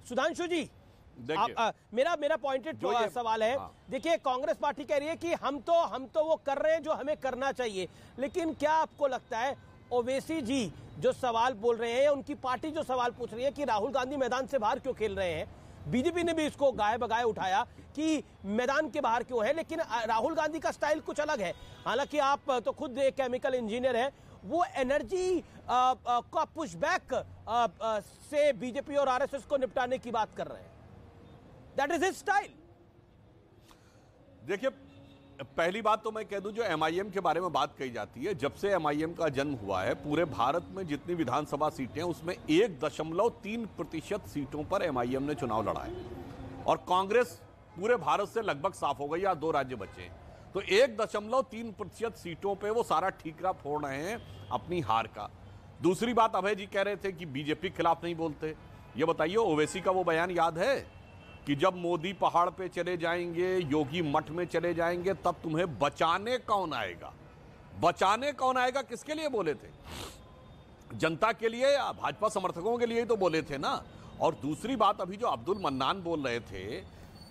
सुधांशु जी, मेरा पॉइंटेड सवाल है। देखिए, कांग्रेस पार्टी कह रही है कि हम तो वो कर रहे हैं जो हमें करना चाहिए, लेकिन क्या आपको लगता है ओवैसी जी जो सवाल बोल रहे हैं, उनकी पार्टी जो सवाल पूछ रही है कि राहुल गांधी मैदान से बाहर क्यों खेल रहे हैं, बीजेपी ने भी इसको गाय बगाए उठाया कि मैदान के बाहर क्यों है, लेकिन राहुल गांधी का स्टाइल कुछ अलग है। हालांकि आप तो खुद एक केमिकल इंजीनियर हैं, वो एनर्जी का पुशबैक से बीजेपी और आरएसएस को निपटाने की बात कर रहे हैं। That is his style. देखिए, पहली बात तो मैं कह दूं, जो एमआईएम के बारे में बात कही जाती है, जब से एमआईएम का जन्म हुआ है, पूरे भारत में जितनी विधानसभा सीटें हैं उसमें 1.3% सीटों पर एमआईएम ने चुनाव लड़ा है और कांग्रेस पूरे भारत से लगभग साफ हो गई, या 2 राज्य बचे हैं। तो 1.3% सीटों पे वो सारा ठीकरा फोड़ रहे हैं अपनी हार का। दूसरी बात, अभय जी कह रहे थे कि बीजेपी के खिलाफ नहीं बोलते। ये बताइए, ओवैसी का वो बयान याद है कि जब मोदी पहाड़ पे चले जाएंगे, योगी मठ में चले जाएंगे, तब तुम्हें बचाने कौन आएगा? बचाने कौन आएगा किसके लिए बोले थे? जनता के लिए या भाजपा समर्थकों के लिए ही तो बोले थे ना। और दूसरी बात, अभी जो अब्दुल मन्नान बोल रहे थे,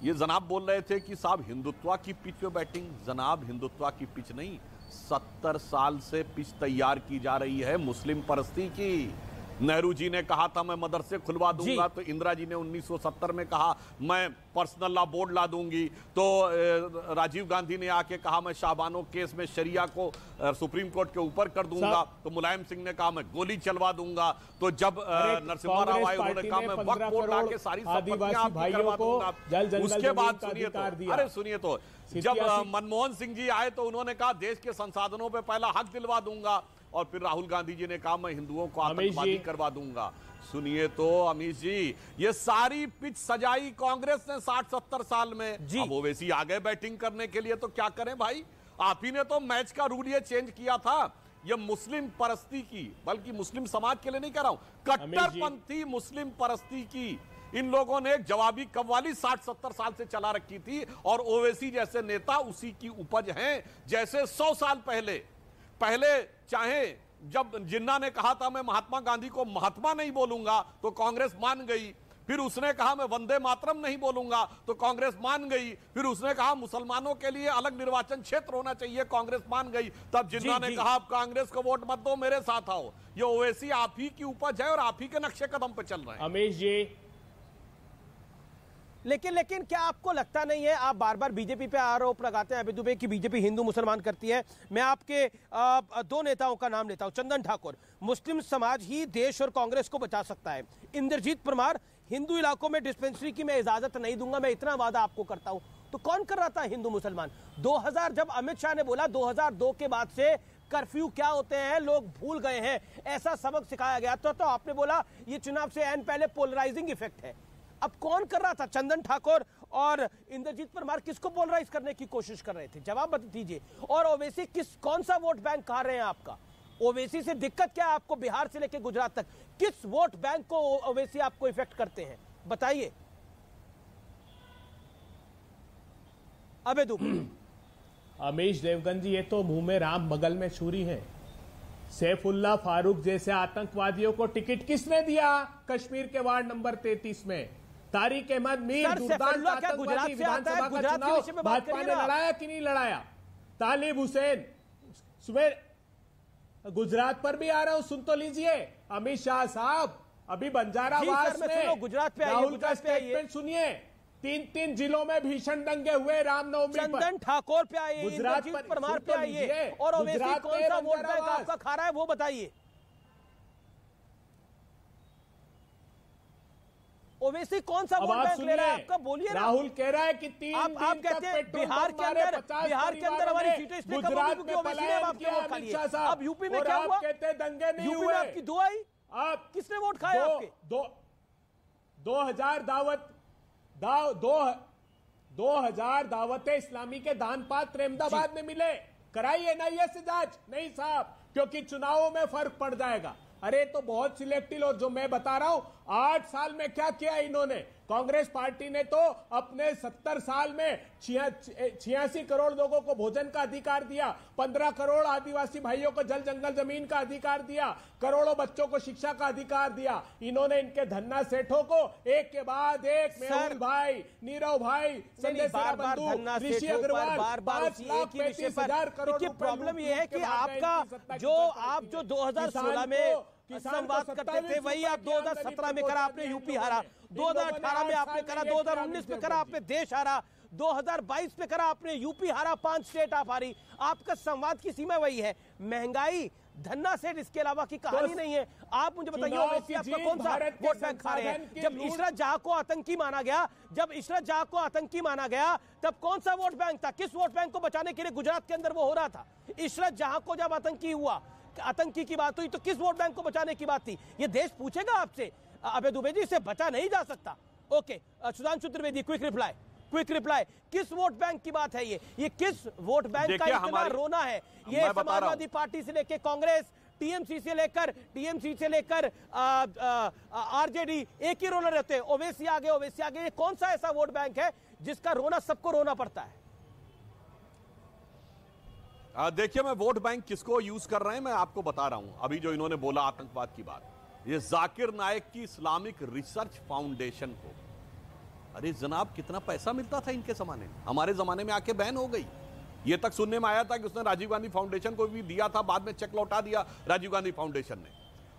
ये जनाब बोल रहे थे कि साहब हिंदुत्व की पिच पे बैटिंग। जनाब, हिंदुत्व की पिच नहीं, 70 साल से पिच तैयार की जा रही है मुस्लिम परस्ती की। नेहरू जी ने कहा था मैं मदरसे खुलवा दूंगा, तो इंदिरा जी ने 1970 में कहा मैं पर्सनल लॉ बोर्ड ला दूंगी, तो राजीव गांधी ने आके कहा मैं शाहबानो केस में शरिया को सुप्रीम कोर्ट के ऊपर कर दूंगा, तो मुलायम सिंह ने कहा मैं गोली चलवा दूंगा, तो जब नरसिम्हा राव आए उन्होंने कहा मैं वक्फ बोर्ड ला के सारी संपत्तियां आपकी करवा दूंगा। उसके बाद सुनिए तो, अरे सुनिए तो, जब मनमोहन सिंह जी आए तो उन्होंने कहा देश के संसाधनों पर पहला हक दिलवा दूंगा, और फिर राहुल गांधी जी ने कहा मैं हिंदुओं को आतंकवादी करवा दूंगा। सुनिए तो अमीश जी, ये सारी पिच सजाई कांग्रेस ने 60-70 साल में। अब ओवैसी आ गए बैटिंग करने के लिए, तो क्या करें भाई? आप ही ने तो मैच का रूल ये चेंज किया था। ये मुस्लिम परस्ती की, बल्कि मुस्लिम समाज के लिए नहीं कह रहा हूं, कट्टरपंथी मुस्लिम परस्ती की इन लोगों ने एक जवाबी कव्वाली 60-70 साल से चला रखी थी, और ओवैसी जैसे नेता उसी की उपज हैं। जैसे 100 साल पहले चाहे जब जिन्ना ने कहा था मैं महात्मा गांधी को महात्मा नहीं बोलूंगा, तो कांग्रेस मान गई। फिर उसने कहा मैं वंदे मातरम नहीं बोलूंगा, तो कांग्रेस मान गई। फिर उसने कहा मुसलमानों के लिए अलग निर्वाचन क्षेत्र होना चाहिए, कांग्रेस मान गई। तब जिन्ना ने कहा आप कांग्रेस को वोट मत दो, मेरे साथ आओ। ये ओवैसी आप ही की उपज है और आप ही के नक्शे कदम पे चल रहे हैं। अमीश जी, लेकिन क्या आपको लगता नहीं है, आप बार बार बीजेपी पे आरोप लगाते हैं अभी दुबे की बीजेपी हिंदू मुसलमान करती है। मैं आपके 2 नेताओं का नाम लेता हूं। चंदन ठाकुर, मुस्लिम समाज ही देश और कांग्रेस को बचा सकता है। इंद्रजीत परमार, हिंदू इलाकों में डिस्पेंसरी की मैं इजाजत नहीं दूंगा, मैं इतना वादा आपको करता हूं। तो कौन कर रहा था हिंदू मुसलमान? 2000 जब अमित शाह ने बोला 2002 के बाद से कर्फ्यू क्या होते हैं लोग भूल गए हैं, ऐसा सबक सिखाया गया, तो आपने बोला ये चुनाव से एन पहले पोलराइजिंग इफेक्ट है। अब कौन कर रहा था? चंदन ठाकुर और इंद्रजीत परमार किसको पोलराइज करने की कोशिश कर रहे थे? जवाब बता दीजिए। और ओवैसी कौन सा वोट बैंक खा रहे हैं आपका? ओवैसी से दिक्कत क्या है आपको? बिहार से लेकर गुजरात तक किस वोट बैंक को ओवैसी आपको इफेक्ट करते हैं, बताइए। अबे अमीश देवगन जी, ये तो मुंह में राम बगल में छुरी है। सैफुल्लाह फारूक जैसे आतंकवादियों को टिकट किसने दिया कश्मीर के वार्ड नंबर 33 में? तारिक अहमद मीर दुर्दांत आतंकवादी विधानसभा का चुनाव भाजपा ने लड़ाया कि नहीं लड़ाया? तालिब हुसैन, गुजरात पर भी आ रहा हूं, सुन तो लीजिए। अमित शाह साहब अभी बंजारावास में गुजरात पे राहुल का स्टेटमेंट सुनिए। 3 जिलों में भीषण दंगे हुए रामनवमी पर। चंदन ठाकुर पे आइए, इंद्रजीत परमार पे आइए, और ओवैसी कौन सा वोट बैंक आपका खा रहा है वो बताइए। ओवैसी कौन सा वोट बैंक ले रहा है आपका? बोलिए। राहुल कह रहा है कि 3 आप कहते हैं बिहार के अंदर हमारी सीटें इसलिए कम होगी क्योंकि ओवैसी ने आपके वोट खा लिए। अब यूपी में क्या हुआ? कहते दंगे नहीं हुए। यूपी में आपकी 2 आई, आप किसने वोट खाए आपके? 2000 दावते इस्लामी के दान पात्र अहमदाबाद में मिले। कराई एनआईए से जांच? नहीं साहब, क्योंकि चुनावों में फर्क पड़ जाएगा। अरे तो बहुत सिलेक्टिव, और जो मैं बता रहा हूं 8 साल में क्या किया इन्होंने? कांग्रेस पार्टी ने तो अपने 70 साल में 86 करोड़ लोगों को भोजन का अधिकार दिया, 15 करोड़ आदिवासी भाइयों को जल जंगल जमीन का अधिकार दिया, करोड़ों बच्चों को शिक्षा का अधिकार दिया। इन्होंने इनके धन्ना सेठों को एक के बाद एक, मेहुल भाई, नीरव भाई, संजय सिन्हा बंधु, ऋषि अग्रवाल, 5,35,000 करोड़। प्रॉब्लम यह है कि आपका जो 2016 में संवाद करते थे वही आप 2017 में करा, आपने यूपी हारा, 2018 में आपने करा, 2019 में करा आपने देश हारा, 2022 में करा आपने यूपी हारा, 5 स्टेट आप हारी। आपका संवाद की सीमा वही है, महंगाई, धन्ना सेठ, इसके अलावा की कहानी नहीं है। आप मुझे बताइए ओवैसी आपका कौन सा वोट बैंक खा रहे हैं? जब इशरत जहां को आतंकी माना गया, तब कौन सा वोट बैंक था? किस वोट बैंक को बचाने के लिए गुजरात के अंदर वो हो रहा था? इशरत जहां को जब आतंकी की बात हुई तो किस वोट बैंक को बचाने की बात थी? ये देश पूछेगा आपसे। अभय दुबे जी, से बचा नहीं जा सकता। Okay, Sudhanshu Trivedi, quick reply, किस वोट बैंक की बात है? ये किस वोट बैंक का इतना रोना है? ये समाजवादी पार्टी से लेकर कांग्रेस, टीएमसी से लेकर आरजेडी एक ही रोना रहते हैं, ओवैसी आगे। ये कौन सा ऐसा वोट बैंक है जिसका रोना सबको रोना पड़ता है? देखिए, मैं वोट बैंक किसको यूज कर रहे हैं मैं आपको बता रहा हूं। अभी जो इन्होंने बोला आतंकवाद की बात, ये जाकिर नायक की इस्लामिक रिसर्च फाउंडेशन को, अरे जनाब कितना पैसा मिलता था इनके जमाने में, हमारे जमाने में आके बैन हो गई। ये तक सुनने में आया था कि उसने राजीव गांधी फाउंडेशन को भी दिया था, बाद में चेक लौटा दिया राजीव गांधी फाउंडेशन ने,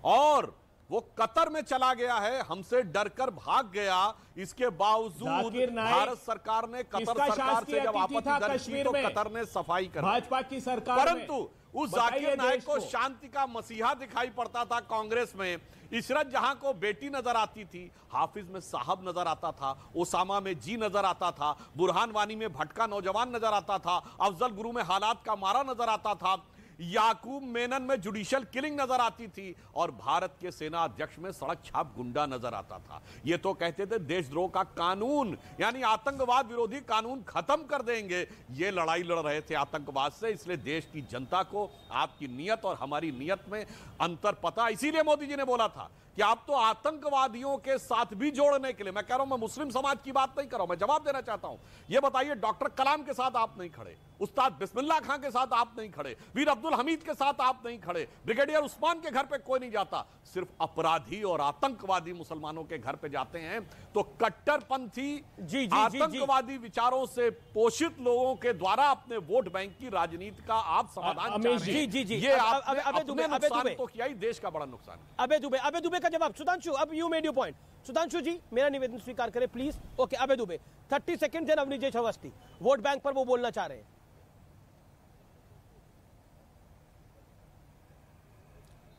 और वो कतर में चला गया है, हमसे डरकर भाग गया। इसके बावजूद भारत सरकार ने कतर सरकार से जब आपत्ति दर्ज की तो कतर ने सफाई कर, भाजपा की सरकार, परंतु उस जाकिर नायक को शांति का मसीहा दिखाई पड़ता था कांग्रेस में। इशरत जहां को बेटी नजर आती थी, हाफिज में साहब नजर आता था, ओसामा में जी नजर आता था, बुरहान वानी में भटका नौजवान नजर आता था, अफजल गुरु में हालात का मारा नजर आता था, याकूब मेनन में जुडिशियल किलिंग नजर आती थी, और भारत के सेना अध्यक्ष में सड़क छाप गुंडा नजर आता था। ये तो कहते थे देशद्रोह का कानून यानी आतंकवाद विरोधी कानून खत्म कर देंगे। ये लड़ाई लड़ रहे थे आतंकवाद से। इसलिए देश की जनता को आपकी नीयत और हमारी नीयत में अंतर पता, इसीलिए मोदी जी ने बोला था कि आप तो आतंकवादियों के साथ भी जोड़ने के लिए, मैं कह रहा हूं, मैं मुस्लिम समाज की बात नहीं कर रहा हूं, मैं जवाब देना चाहता हूं। यह बताइए, डॉक्टर कलाम के साथ आप नहीं खड़े, उस्ताद बिस्मिल्लाह खां के साथ आप नहीं खड़े, वीर अब्दुल हमीद के साथ आप नहीं खड़े, ब्रिगेडियर उस्मान के घर पे कोई नहीं जाता, सिर्फ अपराधी और आतंकवादी मुसलमानों के घर पे जाते हैं। तो कट्टरपंथी आतंकवादी विचारों से पोषित लोगों के द्वारा अपने वोट बैंक की राजनीति का आप समाधान चाह रहे हैं। ये अपने नुकसान तो किया ही, देश का बड़ा नुकसान। अभय दुबे का जवाब, सुधांशु, अब you made your point. Sudhanshu ji, मेरा निवेदन स्वीकार करें please. Okay, Abhay Dubey 30 second, then Awanish Awasthi vote bank पर वो बोलना चाह रहे हैं।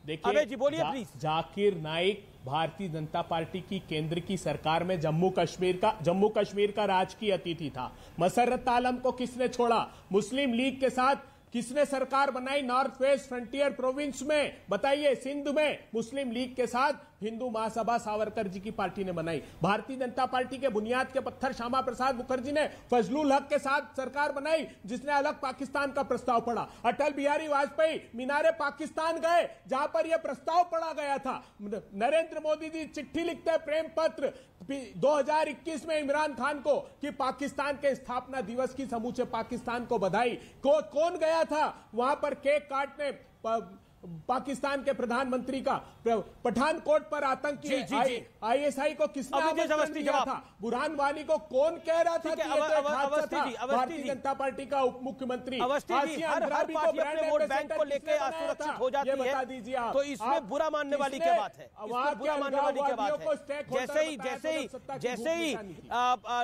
देखिए, अभय जी बोलिए प्लीज। जाकिर नाइक भारतीय जनता पार्टी की केंद्र की सरकार में जम्मू कश्मीर का राजकीय अतिथि था। मसर्रत आलम को किसने छोड़ा? मुस्लिम लीग के साथ किसने सरकार बनाई? नॉर्थ वेस्ट फ्रंटियर प्रोविंस में, बताइए, सिंध में मुस्लिम लीग के साथ हिंदू महासभा सावरकर जी की पार्टी ने बनाई। भारतीय जनता पार्टी के बुनियाद के पत्थर श्यामा प्रसाद मुखर्जी ने फजलुल हक के साथ सरकार बनाई, जिसने अलग पाकिस्तान का प्रस्ताव पड़ा। अटल बिहारी वाजपेयी मीनारे पाकिस्तान गए, जहां पर यह प्रस्ताव पढ़ा गया था। नरेंद्र मोदी जी चिट्ठी लिखते हैं, प्रेम पत्र 2021 में इमरान खान को, कि पाकिस्तान के स्थापना दिवस की समूचे पाकिस्तान को बधाई। कौन गया था वहां पर केक काटने? पाकिस्तान के प्रधानमंत्री का पठानकोट पर आतंकी आईएसआई को किसने आमंत्रण दिया था? बुरहान वानी को कौन कह रहा था कि ये तो एक हादसा था? भारतीय जनता पार्टी का उप मुख्यमंत्री हर पार्टी अपने वोट बैंक को लेकर असुरक्षित हो जाती है, बता दीजिए आप। तो इसमें बुरा मानने वाली क्या बात है? बुरा मानने वाली क्या बात है? जैसे ही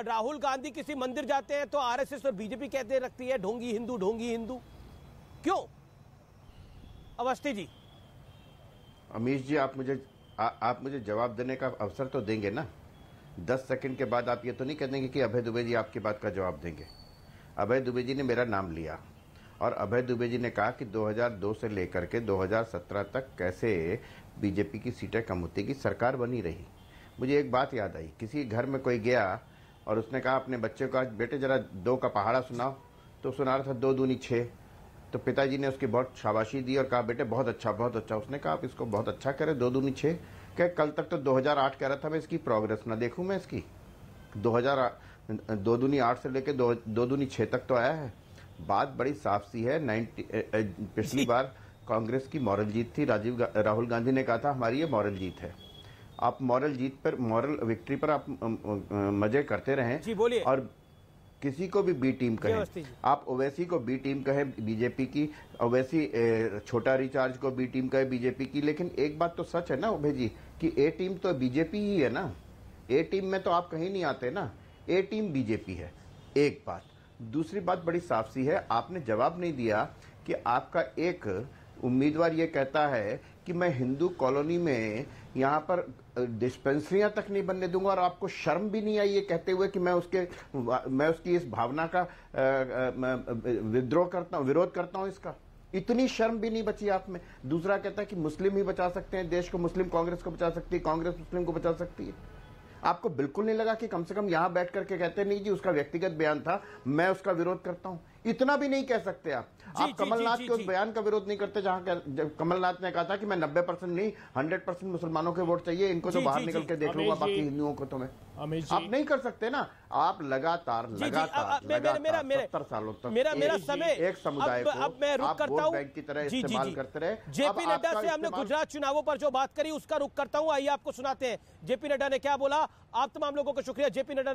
राहुल गांधी किसी मंदिर जाते हैं तो आरएसएस और बीजेपी कहते रखती है ढोंगी हिंदू। क्यों? अवस्थी जी। अमीश जी, आप मुझे जवाब देने का अवसर तो देंगे ना? 10 सेकंड के बाद आप ये तो नहीं कह देंगे कि अभय दुबे जी आपकी बात का जवाब देंगे। अभय दुबे जी ने मेरा नाम लिया और अभय दुबे जी ने कहा कि 2002 से लेकर के 2017 तक कैसे बीजेपी की सीटें कम होती की सरकार बनी रही। मुझे एक बात याद आई, किसी घर में कोई गया और उसने कहा अपने बच्चे को, बेटे जरा 2 का पहाड़ा सुनाओ, तो सुना रहा था 2 दूनी 6। तो पिताजी ने उसकी बहुत शाबाशी दी और कहा बेटे बहुत अच्छा। उसने कहा आप इसको बहुत अच्छा करें, 2 दूनी 6। क्या कल तक तो 2008 कह रहा था, मैं इसकी प्रोग्रेस ना देखूं? मैं इसकी 2 दूनी 8 से लेके 2 दूनी 6 तक तो आया है। बात बड़ी साफ सी है। पिछली बार कांग्रेस की मॉरल जीत थी। राहुल गांधी ने कहा था हमारी ये मॉरल जीत है। आप मॉरल जीत पर, मॉरल विक्ट्री पर आप मजे करते रहें जी, बोलिए। और किसी को भी बी टीम कहें, आप ओवैसी को बी टीम कहें बीजेपी की, ओवैसी छोटा रिचार्ज को बी टीम कहे बीजेपी की, लेकिन एक बात तो सच है ना उभय जी कि ए टीम तो बीजेपी ही है ना। ए टीम में तो आप कहीं नहीं आते ना, ए टीम बीजेपी है। एक बात। दूसरी बात बड़ी साफ सी है, आपने जवाब नहीं दिया कि आपका एक उम्मीदवार ये कहता है कि मैं हिंदू कॉलोनी में यहाँ पर डिस्पेंसरियां तक नहीं बनने दूंगा, और आपको शर्म भी नहीं आई ये कहते हुए कि मैं उसकी इस भावना का विरोध करता हूं इसका। इतनी शर्म भी नहीं बची आप में। दूसरा कहता है कि मुस्लिम ही बचा सकते हैं देश को, मुस्लिम कांग्रेस को बचा सकती है, कांग्रेस मुस्लिम को बचा सकती है। आपको बिल्कुल नहीं लगा कि कम से कम यहां बैठ करके कहते नहीं जी उसका व्यक्तिगत बयान था, मैं उसका विरोध करता हूं? इतना भी नहीं कह सकते आप कमलनाथ के उस बयान का विरोध नहीं करते जहां कमलनाथ ने कहा था कि मैं 90% नहीं 100% मुसलमानों के वोट चाहिए, इनको तो बाहर निकल के देख लूंगा, बाकी हिंदुओं को तो मैं। आप नहीं कर सकते ना। आप लगातार 70 सालों तक मेरा समय एक समुदाय को अब मैं रुक करता हूं, बैंक की तरह इस्तेमाल करते रहे। जेपी नड्डा से हमने गुजरात चुनावों पर जो बात करी उसका रुक करता हूं। आइए आपको सुनाते हैं जेपी नड्डा ने क्या बोला। आप तमाम लोगों का शुक्रिया। जेपी नड्डा